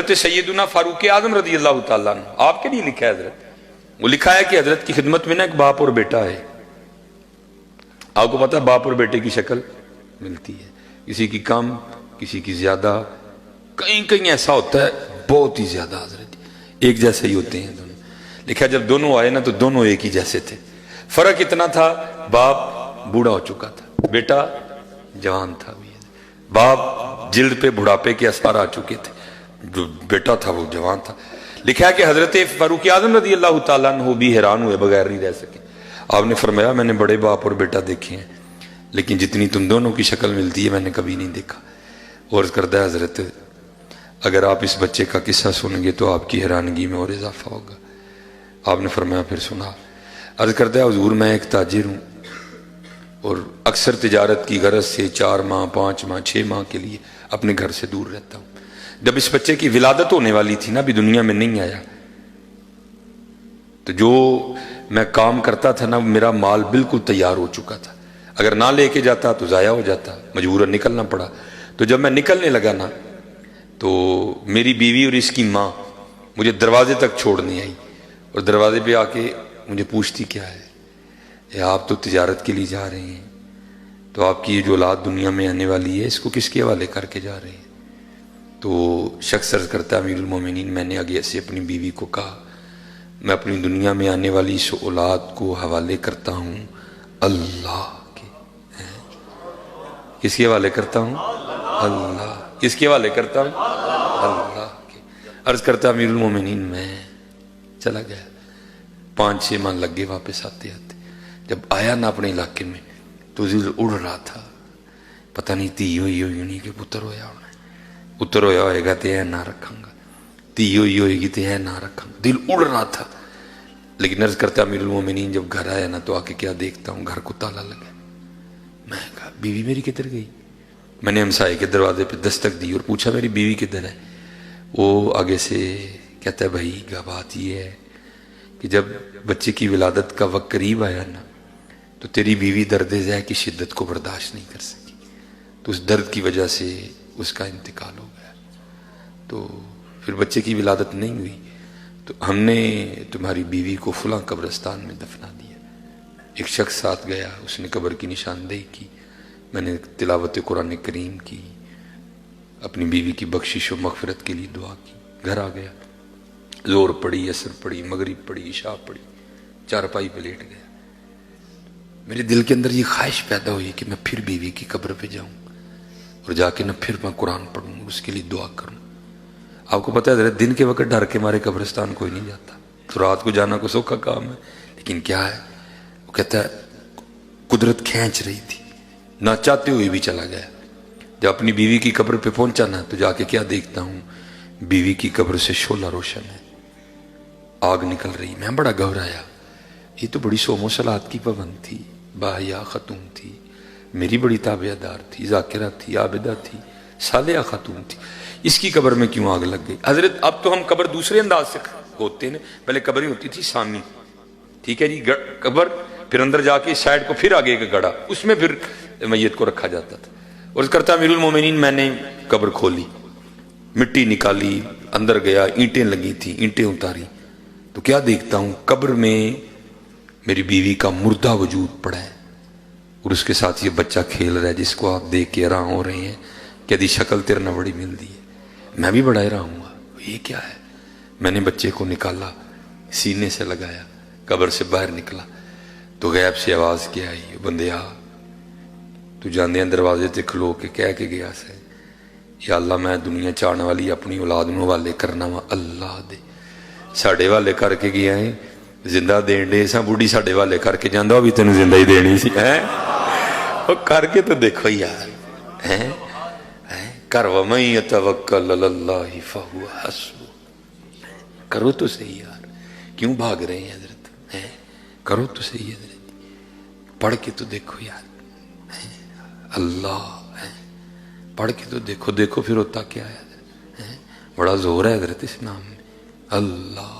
حضرت سیدنا فاروق اعظم رضی اللہ تعالیٰ عنہ، آپ کے لیے لکھا ہے حضرت، وہ لکھا ہے کہ حضرت کی خدمت میں نا ایک باپ اور بیٹا ہے. آپ کو پتا باپ اور بیٹے کی شکل ملتی ہے، کسی کی کم کسی کی زیادہ، کہیں کہیں ایسا ہوتا ہے بہت ہی زیادہ حضرت ایک جیسے ہی ہوتے ہیں دونوں. لکھا جب دونوں آئے نا تو دونوں ایک ہی جیسے تھے. فرق اتنا تھا باپ بوڑھا ہو چکا تھا، بیٹا جوان تھا. باپ جلد پہ بڑھاپے کے اثار آ چکے تھے، جو بیٹا تھا وہ جوان تھا. لکھا ہے کہ حضرت فاروق اعظم رضی اللہ تعالیٰ عنہ بھی حیران ہوئے بغیر نہیں رہ سکے. آپ نے فرمایا میں نے بڑے باپ اور بیٹا دیکھے ہیں لیکن جتنی تم دونوں کی شکل ملتی ہے میں نے کبھی نہیں دیکھا. اور کرتا ہے حضرت اگر آپ اس بچے کا قصہ سنیں گے تو آپ کی حیرانگی میں اور اضافہ ہوگا. آپ نے فرمایا پھر سنا. عرض کرتا ہے حضور میں ایک تاجر ہوں اور اکثر تجارت کی غرض سے 4 ماہ 5 ماہ 6 ماہ کے لیے اپنے گھر سے دور رہتا ہوں. جب اس بچے کی ولادت ہونے والی تھی نا، ابھی دنیا میں نہیں آیا، تو جو میں کام کرتا تھا نا میرا مال بالکل تیار ہو چکا تھا. اگر نہ لے کے جاتا تو ضائع ہو جاتا، مجبوراً نکلنا پڑا. تو جب میں نکلنے لگا نا تو میری بیوی اور اس کی ماں مجھے دروازے تک چھوڑنے آئی اور دروازے پہ آ کے مجھے پوچھتی کیا ہے، آپ تو تجارت کے لیے جا رہے ہیں تو آپ کی یہ جو اولاد دنیا میں آنے والی ہے اس کو کس کے حوالے کر کے جا رہے ہیں؟ تو شخص عرض کرتا امیر المومنین میں نے آگے سے اپنی بیوی کو کہا میں اپنی دنیا میں آنے والی اس اولاد کو حوالے کرتا ہوں اللہ کے. کس کے حوالے کرتا ہوں؟ اللہ. کس کے حوالے کرتا ہوں؟ اللہ کے. عرض کرتا امیر المومنین میں چلا گیا. 5-6 ماہ لگ گئے واپس آتے آتے. جب آیا نا اپنے علاقے میں تو دل اڑ رہا تھا، پتہ نہیں تھی ہوئی نہیں کہ پتر ہویا ہونا، پتر ہویا ہوئے گا تو نہ رکھاں گا، تھی ہوئے گی تو نہ رکھاں گا. دل اڑ رہا تھا. لیکن عرض کرتا امیر المومنین جب گھر آیا نا تو آ کے کیا دیکھتا ہوں گھر کو تالا لگا. میں کہا بیوی میری کدھر گئی؟ میں نے ہمسائے کے دروازے پہ دستک دی اور پوچھا میری بیوی کدھر ہے؟ وہ آگے سے کہتا ہے بھائی بات یہ ہے کہ جب بچے کی ولادت کا وقت قریب آیا نا تو تیری بیوی درد ذہ کی شدت کو برداشت نہیں کر سکی، تو اس درد کی وجہ سے اس کا انتقال ہو گیا. تو پھر بچے کی ولادت نہیں ہوئی تو ہم نے تمہاری بیوی کو فلاں قبرستان میں دفنا دیا. ایک شخص ساتھ گیا، اس نے قبر کی نشاندہی کی، میں نے تلاوت قرآن کریم کی، اپنی بیوی کی بخشش و مغفرت کے لیے دعا کی. گھر آ گیا، زور پڑی، عصر پڑی، مغرب پڑی، عشاء پڑی، چارپائی پہ لیٹ گیا. میرے دل کے اندر یہ خواہش پیدا ہوئی کہ میں پھر بیوی کی قبر پہ جاؤں اور جا کے نہ پھر میں قرآن پڑھوں، اس کے لیے دعا کروں. آپ کو پتہ ہے دن کے وقت ڈر کے مارے قبرستان کوئی نہیں جاتا، تو رات کو جانا کو سوکھا کام ہے. لیکن کیا ہے وہ کہتا ہے قدرت کھینچ رہی تھی، نہ چاہتے ہوئے بھی چلا گیا. جب اپنی بیوی کی قبر پہ پہنچا نا تو جا کے کیا دیکھتا ہوں بیوی کی قبر سے شعلہ روشن ہے، آگ نکل رہی. میں بڑا گھبرایا، یہ تو بڑی سوم و صلات کی پابند تھی، باحیا خاتون تھی، میری بڑی تابع دار تھی، ذاکرہ تھی، عابدہ تھی، صالحہ خاتون تھی، اس کی قبر میں کیوں آگ لگ گئی؟ حضرت اب تو ہم قبر دوسرے انداز سے ہوتے ہیں، پہلے قبر ہی ہوتی تھی سامی، ٹھیک ہے جی، قبر پھر اندر جا کے سائڈ کو پھر آگے کا گڑا، اس میں پھر میت کو رکھا جاتا تھا. اور اس کرتا امیر المومنین میں نے قبر کھولی، مٹی نکالی، اندر گیا، اینٹیں لگی تھی، اینٹیں اتاری تو کیا دیکھتا ہوں قبر میں میری بیوی کا مردہ وجود پڑا ہے اور اس کے ساتھ یہ بچہ کھیل رہا ہے جس کو آپ دیکھ کے حیران ہو رہے ہیں کہ دی شکل تیرے نہ بڑی مل دی ہے. میں بھی بڑا حیران ہوا، یہ کیا ہے؟ میں نے بچے کو نکالا، سینے سے لگایا، قبر سے باہر نکلا تو غیب سے آواز کیا آئی، بندیا تو جاندے دروازے تے کھلو کے کہہ کے گیا سے یا اللہ میں دنیا چاہنے والی اپنی اولاد نو حوالے کرنا وا اللہ دے. ساڈے والے کر کے گیا ہے، زندہ دین دے سا بوڑھی ساڈے والے کر کے جاندہ بھی تینوں زندہ ہی دینی سی ہے. وہ کر کے تو دیکھو یار ہیں کر وَمَن يَتَوَکَّلْ عَلَى اللَّهِ فَهُوَ حَسْبُهُ. کرو تو صحیح یار، کیوں بھاگ رہے ہیں حضرت؟ کرو تو صحیح حضرت، پڑھ کے تو دیکھو یار اللہ، پڑھ کے تو دیکھو، دیکھو پھر ہوتا کیا ہے حضرت. بڑا زور ہے حضرت اس نام میں اللہ.